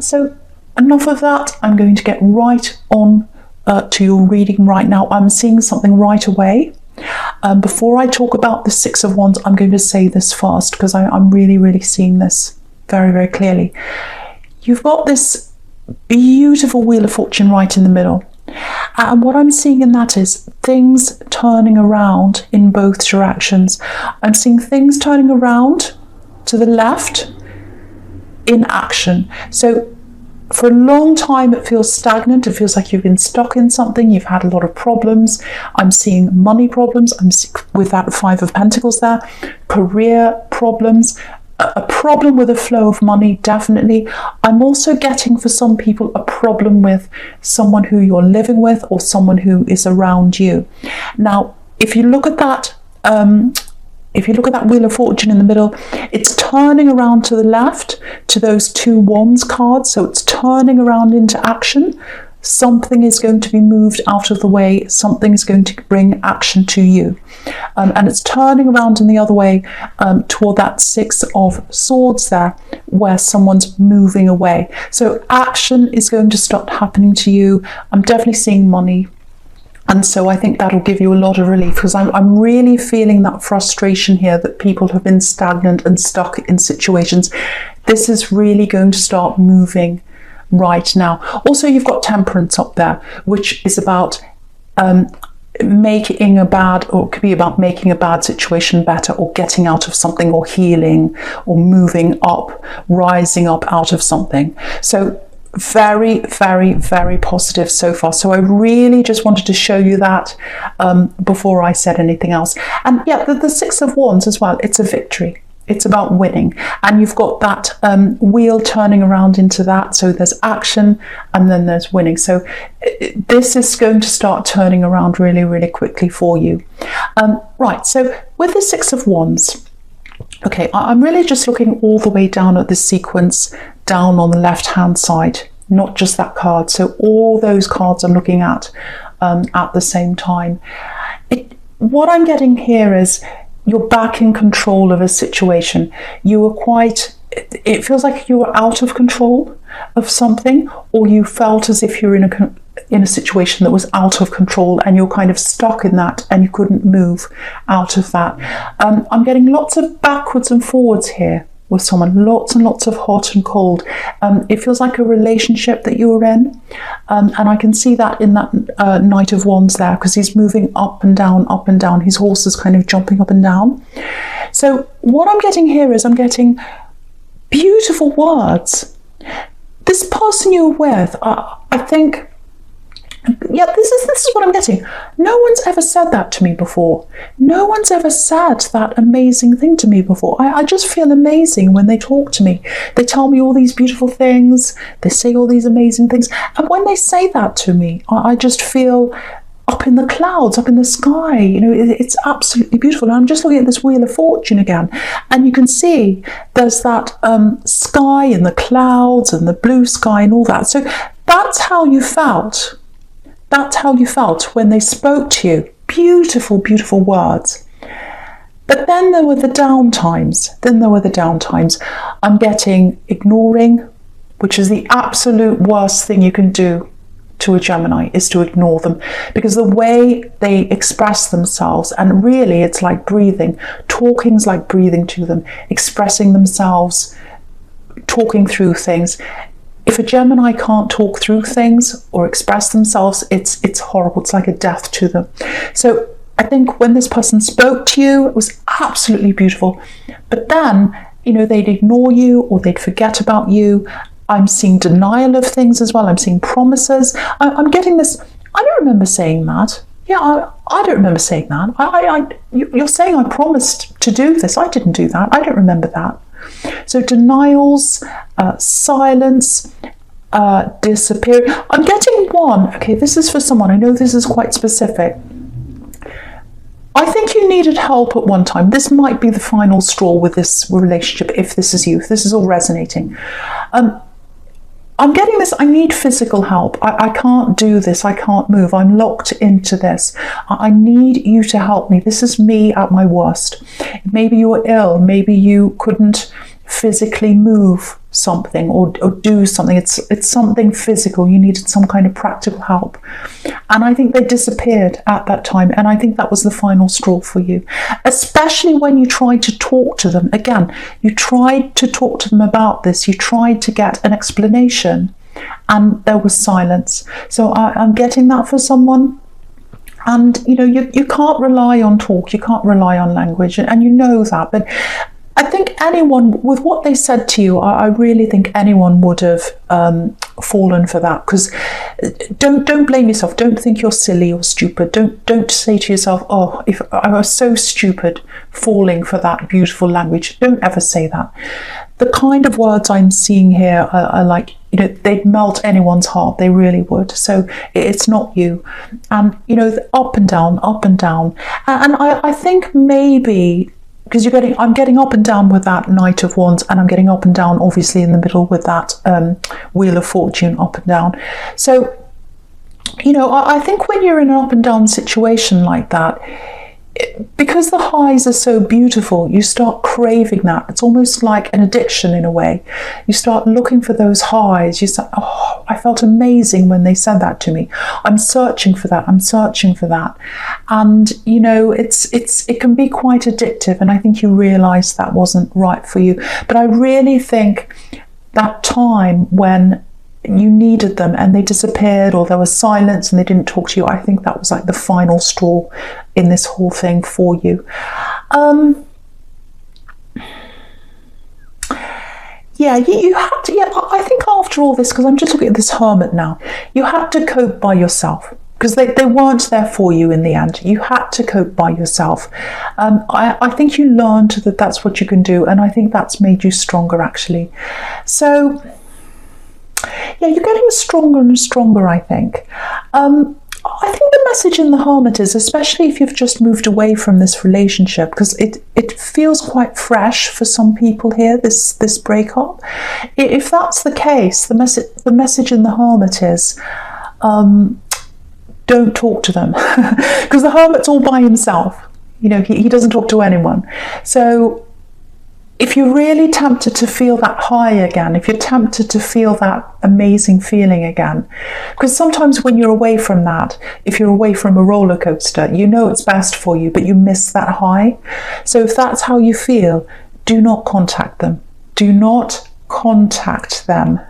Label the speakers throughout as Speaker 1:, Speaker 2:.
Speaker 1: So enough of that. I'm going to get right on to your reading right now. I'm seeing something right away. Before I talk about the Six of Wands, I'm going to say this first because I'm really seeing this very, very clearly. You've got this beautiful Wheel of Fortune right in the middle. And what I'm seeing in that is things turning around in both directions. I'm seeing things turning around to the left in action. So for a long time, it feels stagnant. It feels like you've been stuck in something. You've had a lot of problems. I'm seeing money problems. With that Five of Pentacles there, career problems, a problem with a flow of money, definitely. I'm also getting, for some people, a problem with someone who you're living with or someone who is around you. Now, if you look at that, Wheel of Fortune in the middle, it's turning around to the left to those two Wands cards. So it's turning around into action. Something is going to be moved out of the way. Something is going to bring action to you. And it's turning around in the other way toward that Six of Swords there, where someone's moving away. So action is going to start happening to you. I'm definitely seeing money. And so I think that'll give you a lot of relief, because I'm really feeling that frustration here that people have been stagnant and stuck in situations. This is really going to start moving right now. Also, you've got Temperance up there, which is about making a bad, or it could be about making a bad situation better, or getting out of something, or healing, or moving up, rising up out of something. So very positive so far. So I really just wanted to show you that before I said anything else. And yeah, the Six of Wands as well, it's a victory. It's about winning. And you've got that wheel turning around into that. So there's action and then there's winning. So this is going to start turning around really quickly for you. Right, so with the Six of Wands, okay, I'm really just looking all the way down at this sequence, down on the left-hand side, not just that card. So all those cards I'm looking at the same time. What I'm getting here is you're back in control of a situation. You were it feels like you were out of control of something, or you felt as if you're in a situation that was out of control and you're kind of stuck in that and you couldn't move out of that. I'm getting lots of backwards and forwards here with someone, lots and lots of hot and cold. It feels like a relationship that you were in, and I can see that in that Knight of Wands there, because he's moving up and down. His horse is kind of jumping up and down. So what I'm getting here is I'm getting beautiful words. This person you're with, I think, yeah, this is what I'm getting. No one's ever said that to me before. No one's ever said that amazing thing to me before. I just feel amazing when they talk to me. They tell me all these beautiful things. They say all these amazing things. And when they say that to me, I just feel up in the clouds, up in the sky. You know, it's absolutely beautiful. And I'm just looking at this Wheel of Fortune again, and you can see there's that sky and the clouds and the blue sky and all that. So that's how you felt. That's how you felt when they spoke to you. Beautiful, beautiful words. But then there were the down times. I'm getting ignoring, which is the absolute worst thing you can do to a Gemini, is to ignore them, because the way they express themselves, and really it's like breathing. Talking's like breathing to them, expressing themselves, talking through things. If a Gemini can't talk through things or express themselves, it's horrible. It's like a death to them. So I think when this person spoke to you, it was absolutely beautiful. But then, you know, they'd ignore you or they'd forget about you. I'm seeing denial of things as well. I'm seeing promises. I'm getting this. I don't remember saying that. Yeah, I don't remember saying that. You're saying I promised to do this. I didn't do that. I don't remember that. So denials, silence, disappearing. I'm getting one. Okay, this is for someone. I know this is quite specific. I think you needed help at one time. This might be the final straw with this relationship, if this is you, if this is all resonating. I'm getting this, I need physical help. I can't do this, I can't move, I'm locked into this. I need you to help me. This is me at my worst. Maybe you were ill, maybe you couldn't physically move something or do something. It's something physical. You needed some kind of practical help. And I think they disappeared at that time. And I think that was the final straw for you, especially when you tried to talk to them. Again, you tried to talk to them about this. You tried to get an explanation and there was silence. So I'm getting that for someone. And, you know, you can't rely on talk. You can't rely on language. And you know that. But I think anyone, with what they said to you, I really think anyone would have fallen for that. Because don't blame yourself. Don't think you're silly or stupid. Don't say to yourself, oh, if I was so stupid falling for that beautiful language. Don't ever say that. The kind of words I'm seeing here are like, you know, they'd melt anyone's heart. They really would. So it's not you. And, you know, up and down, up and down. And I think maybe, because I'm getting up and down with that Knight of Wands, and I'm getting up and down obviously in the middle with that Wheel of Fortune, up and down. So, you know, I think when you're in an up and down situation like that, because the highs are so beautiful, you start craving that. It's almost like an addiction in a way. You start looking for those highs. You say, oh, I felt amazing when they said that to me. I'm searching for that. I'm searching for that. And, you know, it can be quite addictive. And I think you realize that wasn't right for you. But I really think that time when you needed them and they disappeared, or there was silence and they didn't talk to you, I think that was like the final straw in this whole thing for you. Yeah, you had to, yeah, I think after all this, because I'm just looking at this Hermit now, you had to cope by yourself. Because they weren't there for you in the end. You had to cope by yourself. I think you learned that that's what you can do, and I think that's made you stronger actually. So yeah, you're getting stronger and stronger, I think. I think the message in the Hermit is, especially if you've just moved away from this relationship, because it feels quite fresh for some people here, this breakup. If that's the case, the message in the Hermit is, don't talk to them. Because the Hermit's all by himself. You know, he doesn't talk to anyone. So if you're really tempted to feel that high again, if you're tempted to feel that amazing feeling again, because sometimes when you're away from that, if you're away from a roller coaster, you know it's best for you, but you miss that high. So if that's how you feel, do not contact them. Do not contact them.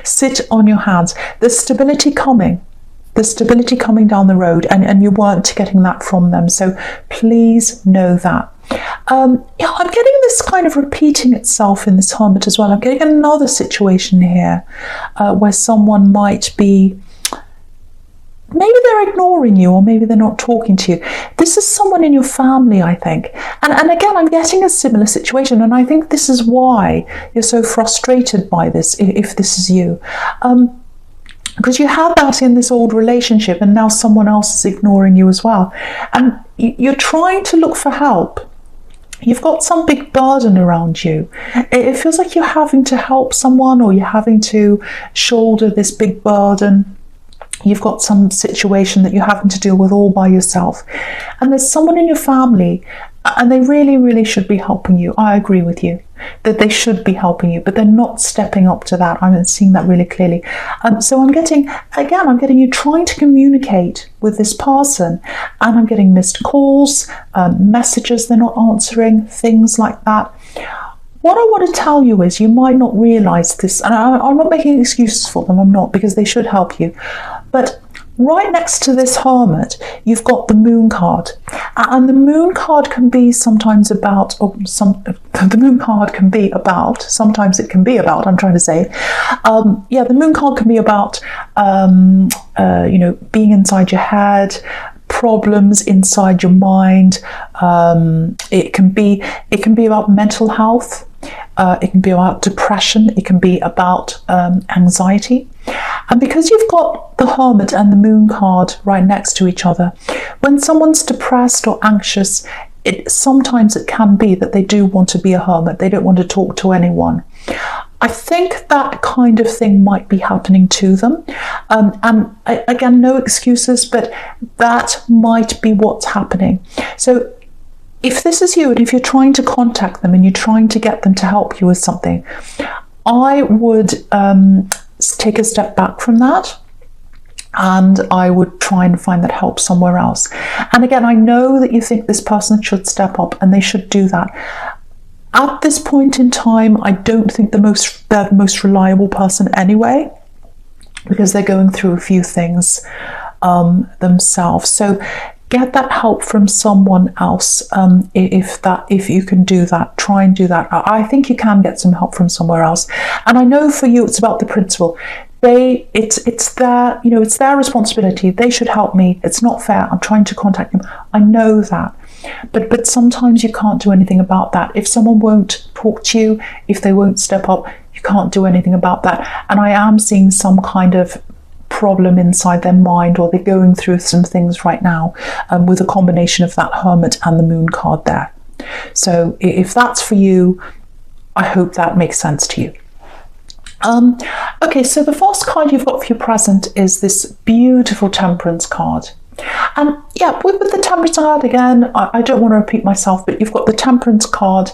Speaker 1: Sit on your hands. There's stability coming. There's stability coming down the road, and you weren't getting that from them. So please know that. Yeah, I'm getting this kind of repeating itself in this Hermit as well. I'm getting another situation here where someone might be, maybe they're ignoring you, or maybe they're not talking to you. This is someone in your family, I think. And again, I'm getting a similar situation, and I think this is why you're so frustrated by this, if this is you. Because you had that in this old relationship, and now someone else is ignoring you as well. And you're trying to look for help. You've got some big burden around you. It feels like you're having to help someone, or you're having to shoulder this big burden. You've got some situation that you're having to deal with all by yourself. And there's someone in your family, and they really, really should be helping you. I agree with you that they should be helping you, but they're not stepping up to that. I'm seeing that really clearly. So I'm getting you trying to communicate with this person, and I'm getting missed calls, messages they're not answering, things like that. What I want to tell you is, you might not realize this, and I'm not making excuses for them, I'm not, because they should help you. But right next to this Hermit, you've got the Moon card. And the Moon card can be sometimes about, the Moon card can be about, sometimes it can be about, I'm trying to say. Yeah, the Moon card can be about, you know, being inside your head, problems inside your mind. It can be about mental health. It can be about depression. It can be about anxiety. And because you've got the Hermit and the Moon card right next to each other, when someone's depressed or anxious, sometimes it can be that they do want to be a hermit. They don't want to talk to anyone. I think that kind of thing might be happening to them. And again, no excuses, but that might be what's happening. So if this is you and if you're trying to contact them and you're trying to get them to help you with something, I would take a step back from that, and I would try and find that help somewhere else. And again, I know that you think this person should step up, and they should do that. At this point in time, I don't think they're the most reliable person anyway, because they're going through a few things themselves. So get that help from someone else. If you can do that, try and do that. I think you can get some help from somewhere else. And I know for you, it's about the principal. It's their responsibility. They should help me. It's not fair. I'm trying to contact them. I know that. But sometimes you can't do anything about that. If someone won't talk to you, if they won't step up, you can't do anything about that. And I am seeing some kind of problem inside their mind, or they're going through some things right now with a combination of that Hermit and the Moon card there. So if that's for you, I hope that makes sense to you. Okay, so the first card you've got for your present is this beautiful Temperance card. And yeah, with the Temperance card, again, I don't want to repeat myself, but you've got the Temperance card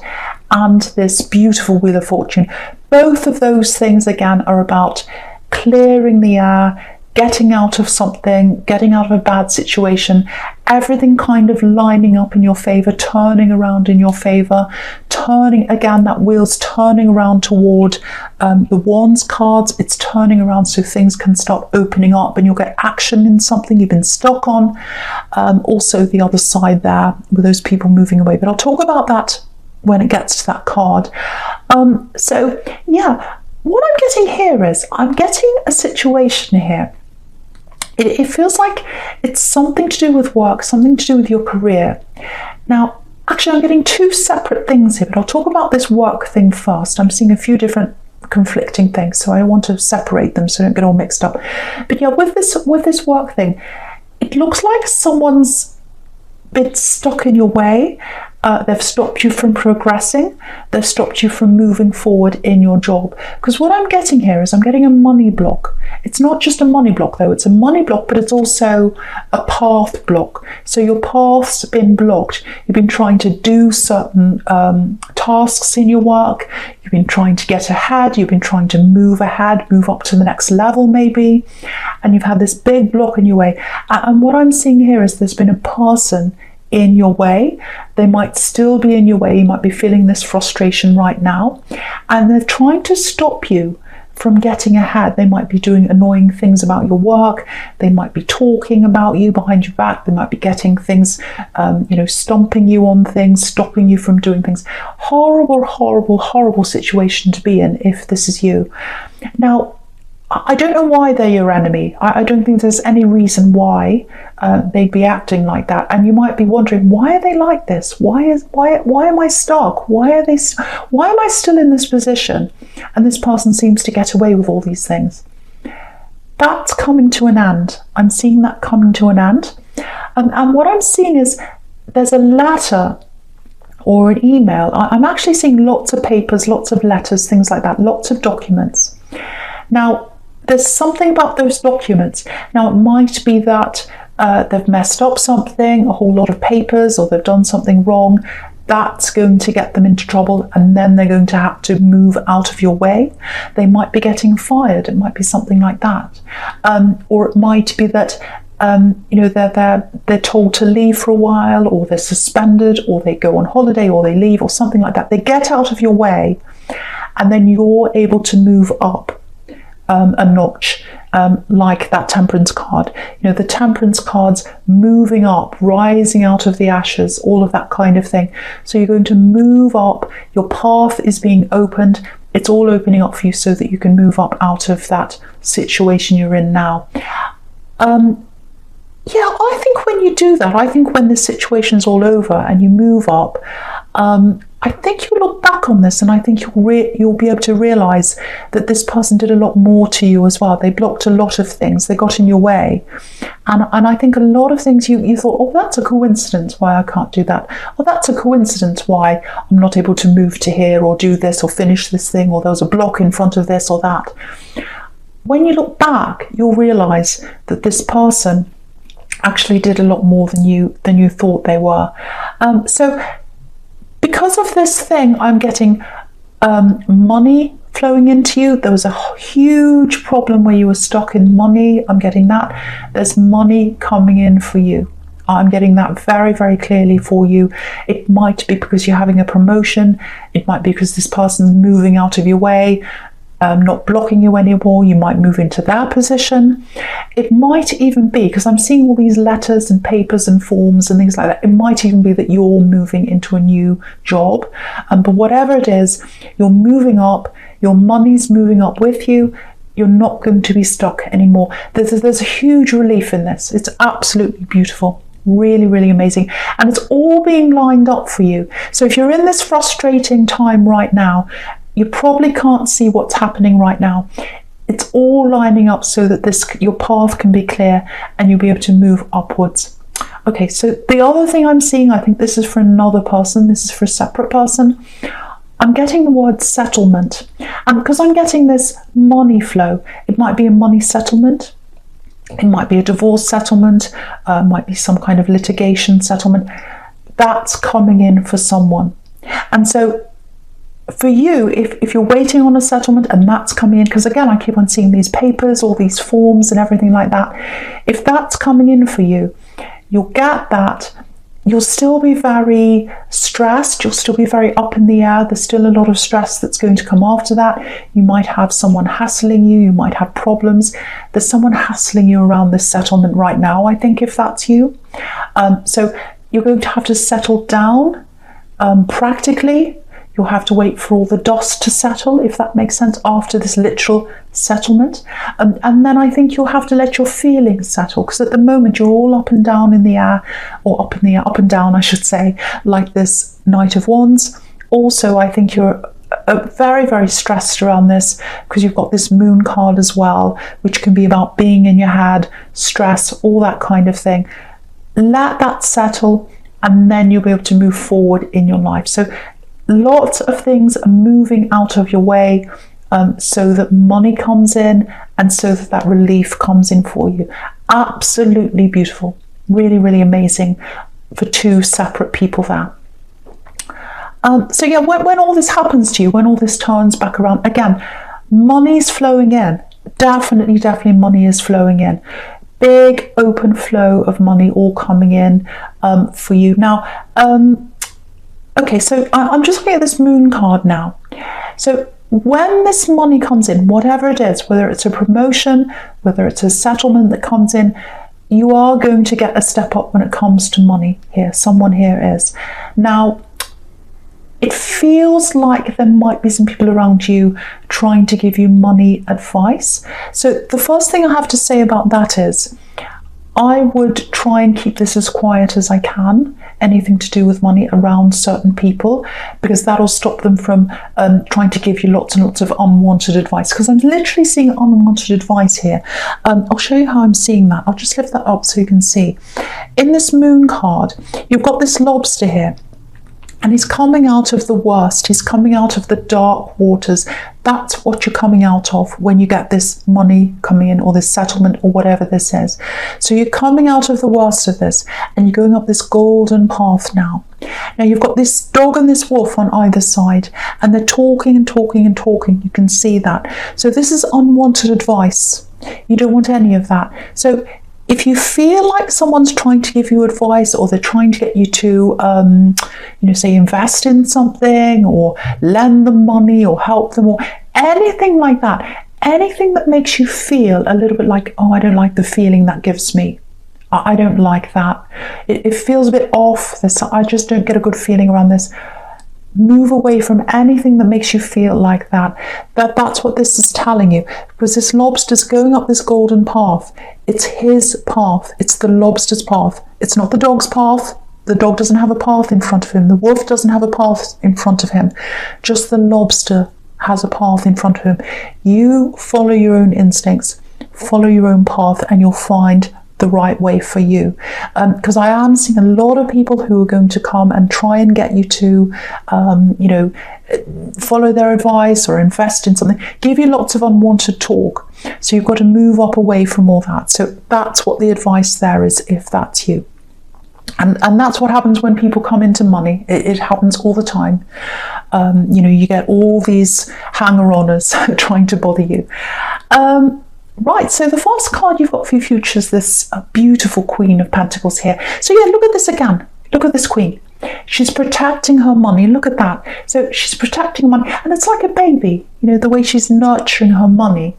Speaker 1: and this beautiful Wheel of Fortune. Both of those things, again, are about clearing the air, getting out of something, getting out of a bad situation, everything kind of lining up in your favor, turning around in your favor, turning, again, that wheel's turning around toward the Wands cards. It's turning around so things can start opening up and you'll get action in something you've been stuck on. Also the other side there with those people moving away, but I'll talk about that when it gets to that card. So yeah, what I'm getting here is I'm getting a situation here. It feels like it's something to do with work, something to do with your career. Now, actually, I'm getting two separate things here, but I'll talk about this work thing first. I'm seeing a few different conflicting things, so I want to separate them so I don't get all mixed up. But yeah, with this work thing, it looks like someone's been stuck in your way. They've stopped you from progressing. They've stopped you from moving forward in your job. Because what I'm getting here is I'm getting a money block. It's not just a money block though. It's a money block, but it's also a path block. So your path's been blocked. You've been trying to do certain tasks in your work. You've been trying to get ahead. You've been trying to move ahead, move up to the next level maybe. And you've had this big block in your way. And what I'm seeing here is there's been a person in your way. They might still be in your way. You might be feeling this frustration right now, and they're trying to stop you from getting ahead. They might be doing annoying things about your work. They might be talking about you behind your back. They might be getting things, stomping you on things, stopping you from doing things. Horrible, horrible, horrible situation to be in if this is you. Now, I don't know why they're your enemy. I don't think there's any reason why they'd be acting like that. And you might be wondering, why are they like this? Why am I stuck? Why am I still in this position? And this person seems to get away with all these things. That's coming to an end. I'm seeing that coming to an end. And what I'm seeing is there's a letter or an email. I'm actually seeing lots of papers, lots of letters, things like that, lots of documents. Now, there's something about those documents. Now, it might be that they've messed up something, a whole lot of papers, or they've done something wrong. That's going to get them into trouble, and then they're going to have to move out of your way. They might be getting fired. It might be something like that. Or it might be that they're told to leave for a while, or they're suspended, or they go on holiday, or they leave, or something like that. They get out of your way, and then you're able to move up a notch, like that Temperance card. The Temperance card's moving up, rising out of the ashes, all of that kind of thing. So you're going to move up. Your path is being opened. It's all opening up for you so that you can move up out of that situation you're in now. I think when you do that, I think when this situation's all over and you move up, I think you'll look back on this and I think you'll be able to realise that this person did a lot more to you as well. They blocked a lot of things. They got in your way. And I think a lot of things you thought, oh, that's a coincidence why I can't do that. Oh, that's a coincidence why I'm not able to move to here or do this or finish this thing, or there was a block in front of this or that. When you look back, you'll realise that this person actually did a lot more than you thought they were. So because of this thing, I'm getting money flowing into you. There was a huge problem where you were stuck in money. I'm getting that. There's money coming in for you. I'm getting that very, very clearly for you. It might be because you're having a promotion. It might be because this person's moving out of your way, not blocking you anymore. You might move into their position. It might even be, because I'm seeing all these letters and papers and forms and things like that, it might even be that you're moving into a new job. But whatever it is, you're moving up, your money's moving up with you. You're not going to be stuck anymore. There's a huge relief in this. It's absolutely beautiful. Really, really amazing. And it's all being lined up for you. So if you're in this frustrating time right now, you probably can't see what's happening right now. It's all lining up so that your path can be clear and you'll be able to move upwards. Okay, so the other thing I'm seeing, I think this is for another person, this is for a separate person. I'm getting the word settlement. And because I'm getting this money flow, it might be a money settlement. It might be a divorce settlement, might be some kind of litigation settlement. That's coming in for someone. And so for you, if you're waiting on a settlement and that's coming in, because again, I keep on seeing these papers, all these forms and everything like that. If that's coming in for you, you'll get that. You'll still be very stressed. You'll still be very up in the air. There's still a lot of stress that's going to come after that. You might have someone hassling you. You might have problems. There's someone hassling you around this settlement right now, I think, if that's you. So you're going to have to settle down practically. You'll have to wait for all the dust to settle, if that makes sense, after this literal settlement. And then I think you'll have to let your feelings settle, because at the moment you're all up and down in the air, or up and down, I should say, like this Knight of Wands. Also, I think you're very, very stressed around this, because you've got this Moon card as well, which can be about being in your head, stress, all that kind of thing. Let that settle, and then you'll be able to move forward in your life. So lots of things are moving out of your way, so that money comes in and so that relief comes in for you. Absolutely beautiful. Really, really amazing for two separate people there. So yeah, when all this happens to you, when all this turns back around, again, money's flowing in. Definitely money is flowing in. Big open flow of money all coming in for you. Now, okay, so I'm just looking at this Moon card now. So when this money comes in, whatever it is, whether it's a promotion, whether it's a settlement that comes in, you are going to get a step up when it comes to money here. Someone here is. Now, it feels like there might be some people around you trying to give you money advice. So the first thing I have to say about that is, I would try and keep this as quiet as I can, anything to do with money around certain people, because that'll stop them from trying to give you lots and lots of unwanted advice, because I'm literally seeing unwanted advice here. I'll show you how I'm seeing that. I'll just lift that up so you can see. In this Moon card, you've got this lobster here. And he's coming out of the worst. He's coming out of the dark waters. That's what you're coming out of when you get this money coming in, or this settlement, or whatever this is. So you're coming out of the worst of this, and you're going up this golden path now. Now you've got this dog and this wolf on either side, and they're talking and talking and talking. You can see that. So this is unwanted advice. You don't want any of that. So if you feel like someone's trying to give you advice, or they're trying to get you to, say invest in something, or lend them money, or help them, or anything like that, anything that makes you feel a little bit like, oh, I don't like the feeling that gives me. I don't like that. It feels a bit off. I just don't get a good feeling around this. Move away from anything that makes you feel like that. That's what this is telling you, because this lobster's going up this golden path. It's his path. It's the lobster's path. It's not the dog's path. The dog doesn't have a path in front of him. The wolf doesn't have a path in front of him. Just the lobster has a path in front of him. You follow your own instincts, follow your own path, and you'll find the right way for you. Because I am seeing a lot of people who are going to come and try and get you to, follow their advice or invest in something, give you lots of unwanted talk. So you've got to move up away from all that. So that's what the advice there is, if that's you. And that's what happens when people come into money. It happens all the time. You get all these hanger-oners trying to bother you. Right, so the first card you've got for your future is this beautiful Queen of Pentacles here. So yeah, look at this again. Look at this Queen. She's protecting her money. Look at that. So she's protecting money, and it's like a baby, the way she's nurturing her money.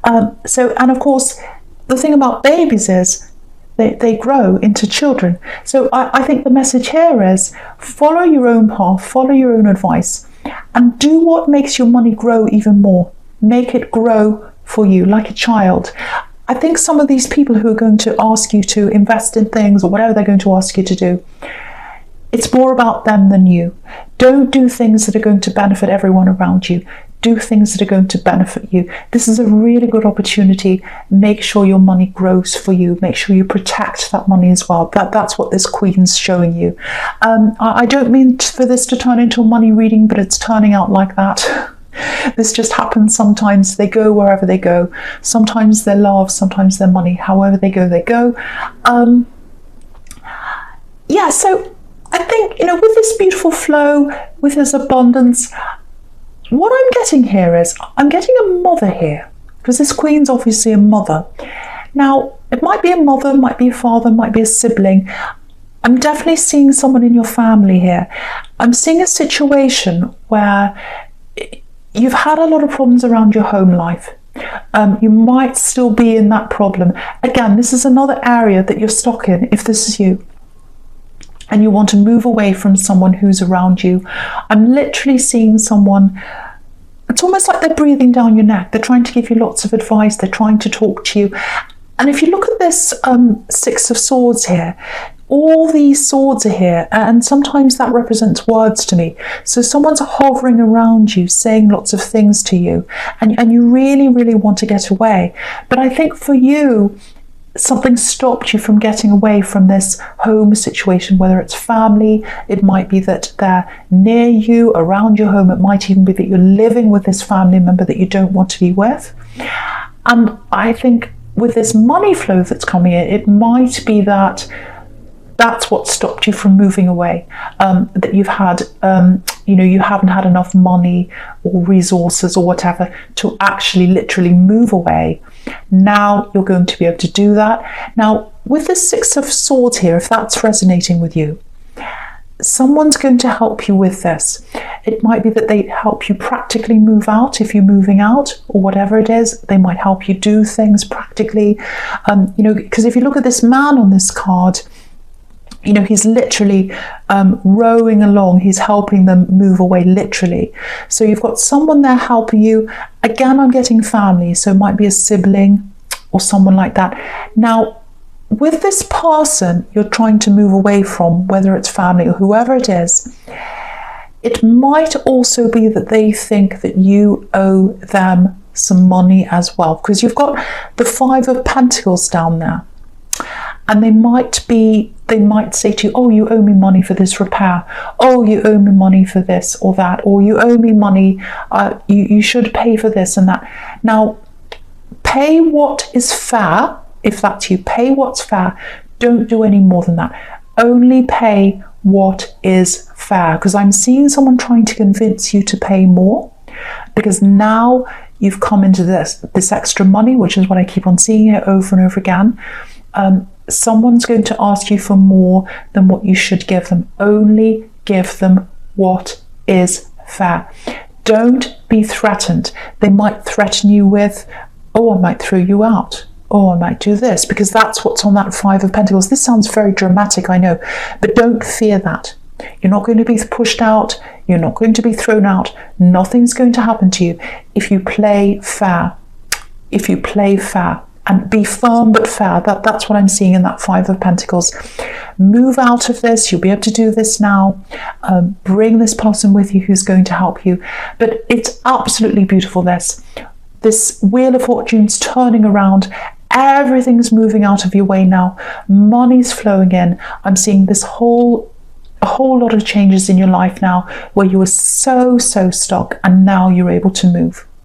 Speaker 1: And of course, the thing about babies is they grow into children. So I think the message here is follow your own path, follow your own advice, and do what makes your money grow even more. Make it grow for you like a child. I think some of these people who are going to ask you to invest in things or whatever they're going to ask you to do, it's more about them than you. Don't do things that are going to benefit everyone around you. Do things that are going to benefit you. This is a really good opportunity. Make sure your money grows for you. Make sure you protect that money as well. That's what this Queen's showing you. I don't mean for this to turn into a money reading, but it's turning out like that. This just happens sometimes. They go wherever they go. Sometimes they're love, sometimes they're money. However they go, they go. Yeah, so I think, with this beautiful flow, with this abundance, what I'm getting here is, I'm getting a mother here, because this Queen's obviously a mother. Now, it might be a mother, might be a father, might be a sibling. I'm definitely seeing someone in your family here. I'm seeing a situation where you've had a lot of problems around your home life. You might still be in that problem. Again, this is another area that you're stuck in, if this is you, and you want to move away from someone who's around you. I'm literally seeing someone, it's almost like they're breathing down your neck. They're trying to give you lots of advice. They're trying to talk to you. And if you look at this Six of Swords here, all these swords are here, and sometimes that represents words to me. So someone's hovering around you, saying lots of things to you, and you really, really want to get away. But I think for you, something stopped you from getting away from this home situation, whether it's family, it might be that they're near you, around your home, it might even be that you're living with this family member that you don't want to be with. And I think with this money flow that's coming in, it might be that that's what stopped you from moving away, that you've had, you haven't had enough money or resources or whatever to actually literally move away. Now you're going to be able to do that. Now, with the Six of Swords here, if that's resonating with you, someone's going to help you with this. It might be that they help you practically move out if you're moving out, or whatever it is. They might help you do things practically, because if you look at this man on this card, he's literally rowing along. He's helping them move away, literally. So you've got someone there helping you. Again, I'm getting family, so it might be a sibling or someone like that. Now, with this person you're trying to move away from, whether it's family or whoever it is, it might also be that they think that you owe them some money as well, because you've got the Five of Pentacles down there. And they might say to you, oh, you owe me money for this repair. Oh, you owe me money for this or that. Or you owe me money, you should pay for this and that. Now, pay what is fair. If that's you, pay what's fair. Don't do any more than that. Only pay what is fair. Because I'm seeing someone trying to convince you to pay more. Because now you've come into this extra money, which is what I keep on seeing here over and over again. Someone's going to ask you for more than what you should give them. Only give them what is fair. Don't be threatened. They might threaten you with, oh, I might throw you out. Oh, I might do this, because that's what's on that Five of Pentacles. This sounds very dramatic, I know, but don't fear that. You're not going to be pushed out. You're not going to be thrown out. Nothing's going to happen to you if you play fair. If you play fair. And be firm but fair. That's what I'm seeing in that Five of Pentacles. Move out of this. You'll be able to do this now. Bring this person with you who's going to help you. But it's absolutely beautiful, this Wheel of Fortune's turning around. Everything's moving out of your way now. Money's flowing in. I'm seeing a whole lot of changes in your life now, where you were so stuck, and now you're able to move.